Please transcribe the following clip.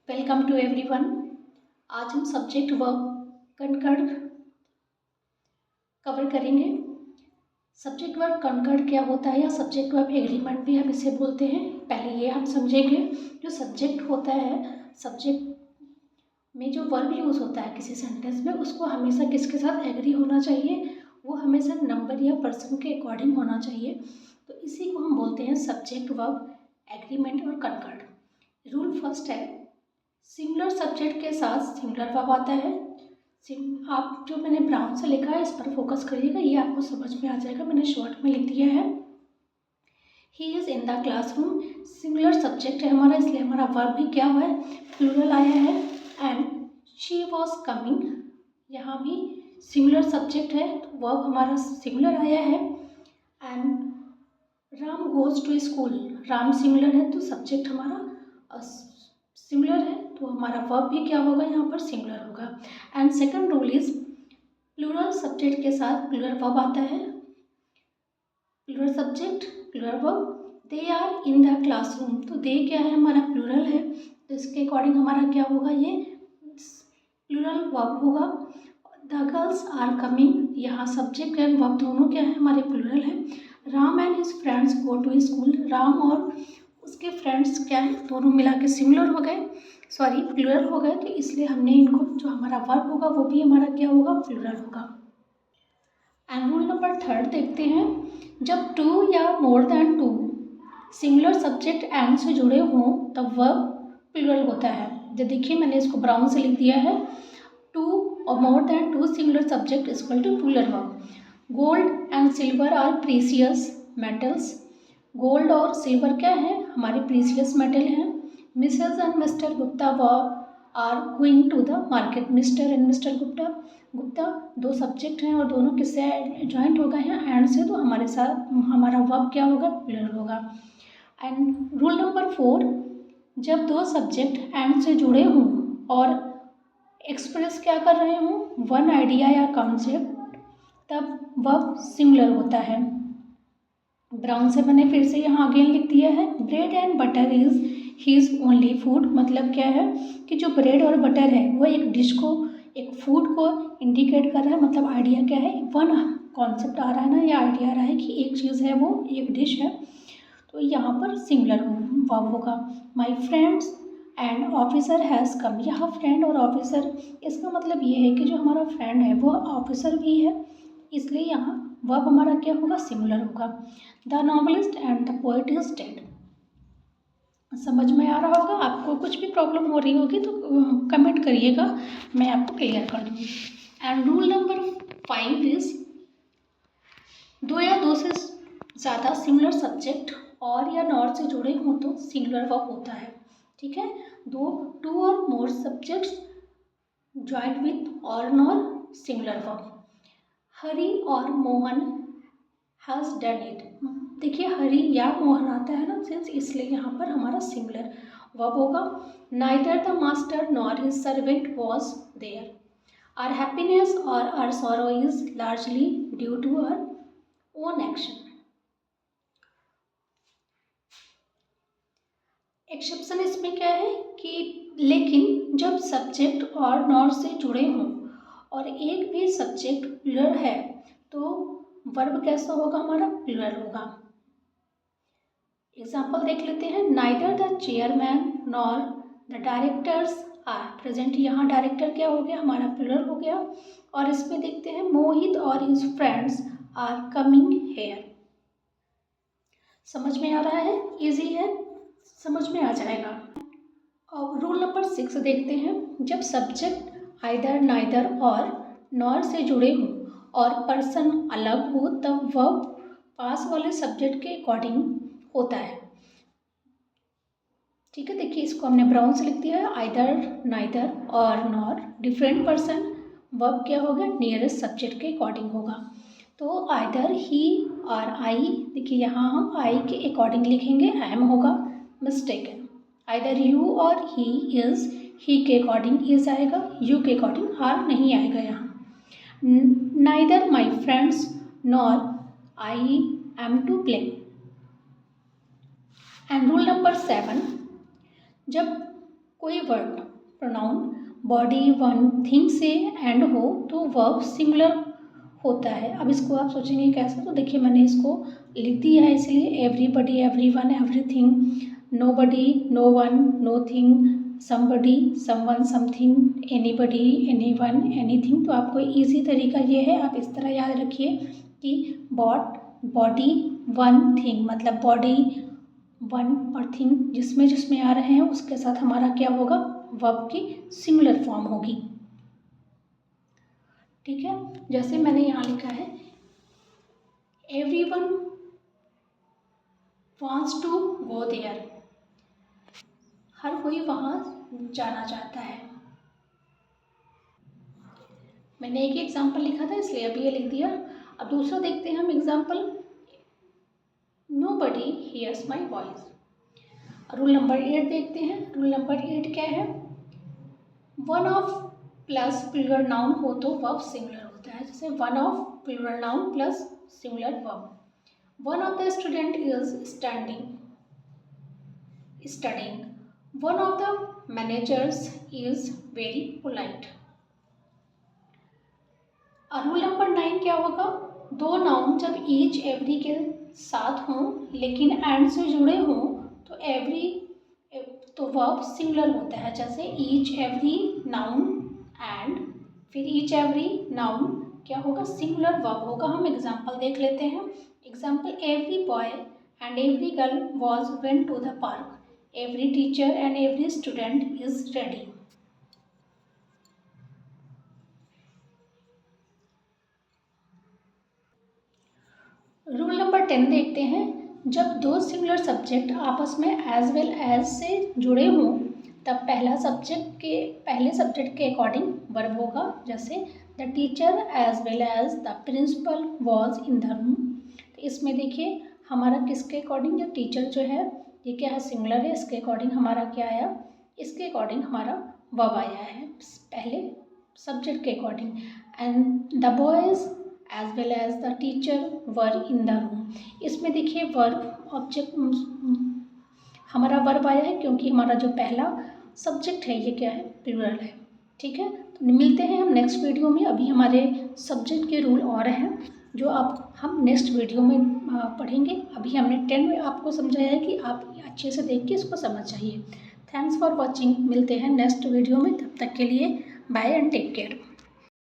Welcome to everyone. आज हम subject verb concord cover करेंगे। सब्जेक्ट वर्ब कनकर्ड क्या होता है या सब्जेक्ट वर्ब एग्रीमेंट भी हम इसे बोलते हैं। पहले ये हम समझेंगे, जो सब्जेक्ट होता है, सब्जेक्ट में जो वर्ब यूज़ होता है किसी सेंटेंस में, उसको हमेशा किसके साथ एग्री होना चाहिए, वो हमेशा नंबर या पर्सन के अकॉर्डिंग होना चाहिए। तो इसी को हम बोलते हैं सब्जेक्ट वर्ब एग्रीमेंट और कनकर्ड। रूल फर्स्ट है, सिंगुलर सब्जेक्ट के साथ सिंगुलर वर्ब आता है। आप जो मैंने ब्राउन से लिखा है इस पर फोकस करिएगा, ये आपको समझ में आ जाएगा। मैंने शॉर्ट में लिख दिया है। He is in the classroom, singular subject है हमारा, इसलिए हमारा वर्ब भी क्या हुआ है, प्लूरल आया है। एंड शी वॉज कमिंग, यहाँ भी सिंगुलर सब्जेक्ट है तो वर्ब हमारा सिंगुलर आया है। And Ram goes to school, Ram singular है तो सब्जेक्ट हमारा सिंगुलर है तो हमारा वर्ब भी क्या होगा, यहाँ पर सिंगुलर होगा। And second rule is, plural subject के साथ प्लूरल वर्ब आता है। Plural subject plural verb, they are in the classroom, तो दे क्या है, हमारा प्लूरल है तो इसके अकॉर्डिंग हमारा क्या होगा, ये प्लूरल वर्ब होगा। द गर्ल्स आर कमिंग, यहाँ सब्जेक्ट एंड वर्ब दोनों क्या है, हमारे प्लूरल है। Ram and his friends go to school, Ram और उसके फ्रेंड्स क्या है, दोनों मिला के सिंगुलर हो गए, सॉरी प्लूरल हो गए, तो इसलिए हमने इनको, जो हमारा वर्ब होगा वो भी हमारा क्या होगा, प्लूरल होगा। एंड रूल नंबर थर्ड देखते हैं, जब टू या more than two singular subject and से जुड़े हों तब वर्ब प्लूरल होता है। जो देखिए मैंने इसको ब्राउन से लिख दिया है, टू और more than two singular subject equal to plural verb. Gold and silver are precious metals, gold और सिल्वर क्या है, हमारे प्रीसियस मेटल हैं। Mrs and Mr Gupta are going to the market, Mr and Mr Gupta दो subject हैं और दोनों किससे ज्वाइंट हो गए हैं, एंड से, तो हमारे साथ हमारा वर्ब क्या होगा, प्लूरल होगा। एंड रूल नंबर फोर, जब दो सब्जेक्ट एंड से जुड़े हों और एक्सप्रेस क्या कर रहे हों, वन आइडिया या कॉन्सेप्ट, तब वर्ब सिंगुलर होता है। ब्राउन से मैंने फिर से यहाँ अगेन लिख दिया है, bread and butter is his only food, मतलब क्या है कि जो ब्रेड और बटर है वो एक डिश को, एक फूड को इंडिकेट कर रहा है, मतलब आइडिया क्या है, वन कॉन्सेप्ट आ रहा है ना, या आइडिया आ रहा है कि एक चीज़ है, वो एक डिश है, तो यहाँ पर सिंगुलर वर्ब होगा। My friends and officer has come, यहाँ फ्रेंड और ऑफिसर, इसका मतलब ये है कि जो हमारा फ्रेंड है वो ऑफिसर भी है, इसलिए यहाँ वर्ब हमारा क्या होगा, सिंगुलर होगा। The novelist and the poet is dead, समझ में आ रहा होगा। आपको कुछ भी प्रॉब्लम हो रही होगी तो कमेंट करिएगा, मैं आपको क्लियर कर दूँगी। एंड रूल नंबर 5 इज, दो या दो से ज़्यादा सिंगुलर सब्जेक्ट और या नॉर से जुड़े हों तो सिंगुलर वर्ब होता है, ठीक है। टू और मोर सब्जेक्ट्स ज्वाइंट विथ और नॉर, सिंगुलर वर्ब। हरी और मोहन हैज़ डन इट, देखिए हरी या मोहन आता है ना सेंस, इसलिए यहाँ पर हमारा सिंगुलर वर्ब होगा। Neither the master nor his servant was there, our happiness और our sorrow is largely due to our own action. Exception इसमें क्या है कि लेकिन जब सब्जेक्ट और नॉर से जुड़े हों और एक भी सब्जेक्ट प्लूरल है तो वर्ब कैसा होगा, हमारा प्लूरल होगा। एग्जाम्पल देख लेते हैं, neither the chairman nor the directors are present, यहाँ डायरेक्टर क्या हो गया, हमारा प्लूरल हो गया। और इसमें देखते हैं, मोहित और his friends are coming here, समझ में आ रहा है, इजी है, समझ में आ जाएगा। और रूल नंबर 6 देखते हैं, जब सब्जेक्ट आइदर नाइदर और नॉर से जुड़े हों और पर्सन अलग हो तब वर्ब पास वाले सब्जेक्ट के अकॉर्डिंग होता है, ठीक है। देखिए इसको हमने ब्राउन से लिख दिया है, आइदर नाइदर और नॉर डिफरेंट पर्सन, वर्ब क्या होगा, नियरेस्ट सब्जेक्ट के अकॉर्डिंग होगा। तो आइदर ही और आई, देखिए यहाँ हम आई के अकॉर्डिंग लिखेंगे, एम होगा मिस्टेकन। आइदर यू और ही इज़, ही के अकॉर्डिंग इज आएगा, यू के अकॉर्डिंग आर नहीं आएगा यहाँ। Neither my friends nor I am to play. And rule number 7, जब कोई word pronoun body one thing से एंड हो तो वर्ब सिंगुलर होता है। अब इसको आप सोचेंगे कैसे, तो देखिए मैंने इसको लिख दिया है, इसलिए everybody, everyone, everything, nobody, no one, nothing, somebody, someone, something, anybody, anyone, anything. तो आपको इजी तरीका ये है, आप इस तरह याद रखिए कि बॉडी वन थिंग, मतलब बॉडी वन और थिंग जिसमें जिसमें आ रहे हैं उसके साथ हमारा क्या होगा, वर्ब की सिंगुलर फॉर्म होगी। ठीक है, जैसे मैंने यहाँ लिखा है everyone wants to go there, हर कोई वहाँ जाना चाहता है। मैंने एक एग्जाम्पल लिखा था इसलिए अभी ये लिख दिया। अब दूसरा देखते हैं हम example, nobody hears my voice. Rule number 8 देखते हैं। रूल नंबर 8 क्या है, one of plus plural noun हो तो वर्ब सिंगुलर होता है। जैसे one of plural noun plus singular verb, one of the student is studying, one of the managers is very polite. और रूल नंबर 9 क्या होगा, दो नाउन जब ईच एवरी के साथ हों लेकिन एंड से जुड़े हों तो एवरी तो वर्ब सिंगुलर होता है। जैसे ईच एवरी नाउन एंड, फिर ईच एवरी नाउन क्या होगा, सिंगुलर वर्ब होगा। हम एग्जाम्पल देख लेते हैं। Example, every boy and every girl was went to the park, every teacher and every student is ready. Rule number 10 देखते हैं। जब दो सिंगुलर सब्जेक्ट आपस में एज वेल एज से जुड़े हों तब पहले सब्जेक्ट के अकॉर्डिंग वर्ब होगा। जैसे the teacher as well as the principal was in the room. तो इसमें देखिए हमारा किसके अकॉर्डिंग, जो टीचर जो है ये क्या है, सिंगुलर है, इसके अकॉर्डिंग हमारा क्या आया, इसके अकॉर्डिंग हमारा वर्ब आया है पहले सब्जेक्ट के according. And the boys as well as the teacher were in the room. इसमें देखिए वर्ब ऑब्जेक्ट हमारा वर्ब आया है क्योंकि हमारा जो पहला सब्जेक्ट है ये क्या है, प्लूरल है। ठीक है, तो मिलते हैं हम नेक्स्ट वीडियो में। अभी हमारे सब्जेक्ट के रूल और हैं जो हम नेक्स्ट वीडियो में पढ़ेंगे। अभी हमने 10 में आपको समझाया है कि आप अच्छे से देख के इसको समझ जाइए। थैंक्स फॉर वॉचिंग, मिलते हैं नेक्स्ट वीडियो में, तब तक के लिए बाय एंड टेक केयर।